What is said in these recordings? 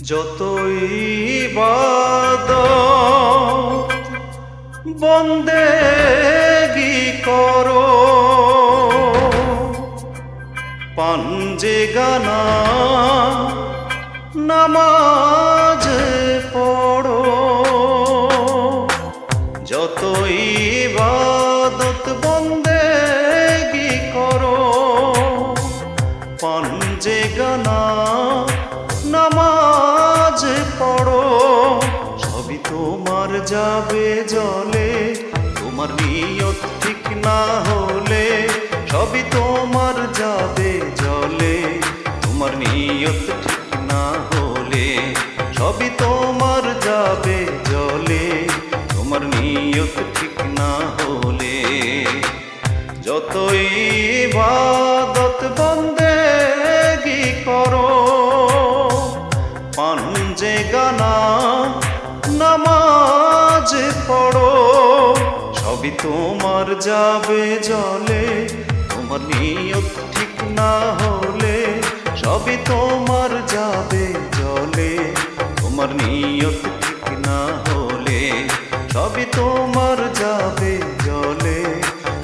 যতই ইবাদত বন্দেগি করো, পাঞ্জে গানা নামাজ পড়ো। যতই ইবাদত বন্দেগি করো, পাঞ্জে গানা নামাজ পড়ো। সবই তোমার যাবে জলে, তোমার নিয়ত ঠিক না হলে। সবই তোমার যাবে জলে, তোমার নিয়ত ঠিক না হলে। সবই তোমার যাবে জলে, তোমার নিয়ত ঠিক না হলে। যতই ইবাদত বন্দেগি করো, পাঞ্জে গানা নামাজ পড়ো। সবই তোমার যাবে জলে, তোমার নিয়ত ঠিক না হলে। সবই তোমার যাবে জলে, তোমার নিয়ত ঠিক না হলে। সবই তোমার যাবে জলে,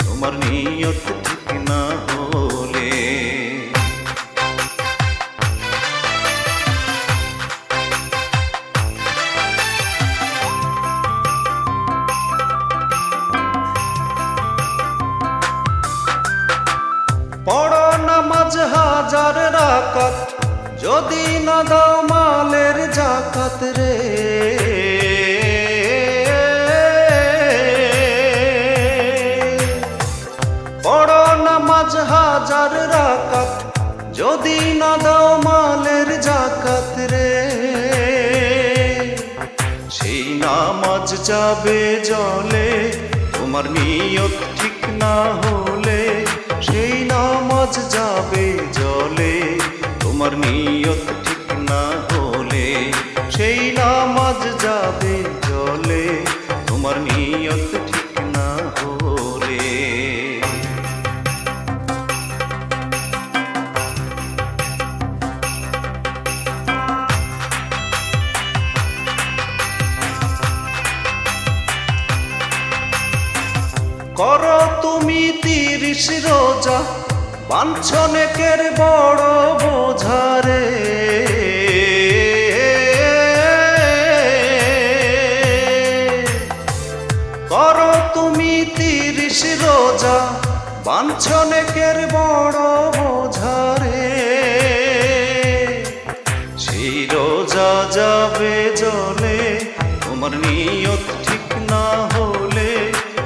তোমার নিয়ত ঠিক না হলে। পড়ো নামাজ হাজার রাকাত, যদি না দাও মালের জাকাত রে। পড়ো নামাজ হাজার রাকাত, যদি না দাও মালের জাকাত রে। সেই নামাজ যাবে জলে, তোমার নিয়ত ঠিক না হলে। সেই নামাজ যাবে জলে, তোমার নিয়ত ঠিক না হলে। সেই নামাজ যাবে জলে, তোমার নিয়ত ঠিক না হলে। করো তুমি 30 রোজা, বাঞ্ছ নেকের বড় বোঝা রে। করো তুমি 30 রোজা, বাঞ্ছ নেকের বড় বোঝা রে। সেই রোজা যাবে জলে, তোমার নিয়ত ঠিক না হলে।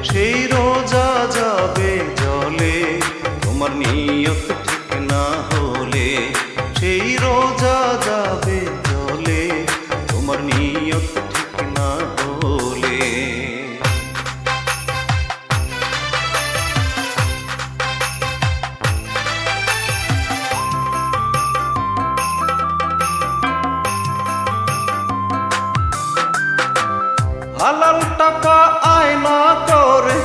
সেই রোজা যাবে জলে, তোমার নিয়ত ঠিক না হলে। সেই রোজা যাবে জলে, তোমার নিয়ত ঠিক না হলে। হালাল টাকা আয়না করে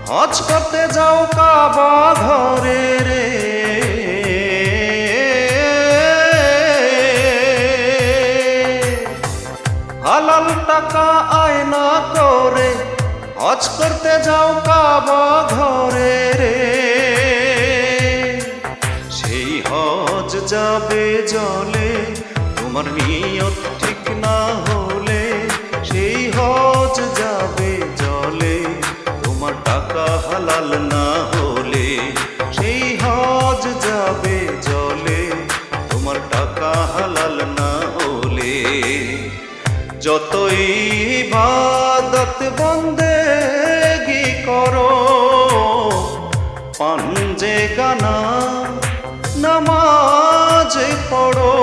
হজ করতে যাও কাবা ঘরে রে। হালাল টাকা আয়না করে হজ করতে যাও কাবা ঘরে রে। সেই হজ যাবে জলে, তোমার নিয়ত ঠিক না হলে। সেই হজ যাবে জলে, তোমার টাকা হালাল না হলে। সেই হজ যাবে জলে, তোমার টাকা হালাল না হলে। যতই ইবাদত বন্দেগি করো, পাঞ্জে গানা নামাজ পড়ো।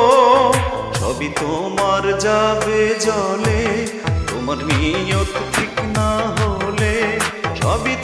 সবই তোমার যাবে জলে, তোমার নিয়ত ঠিক না হলে। সবই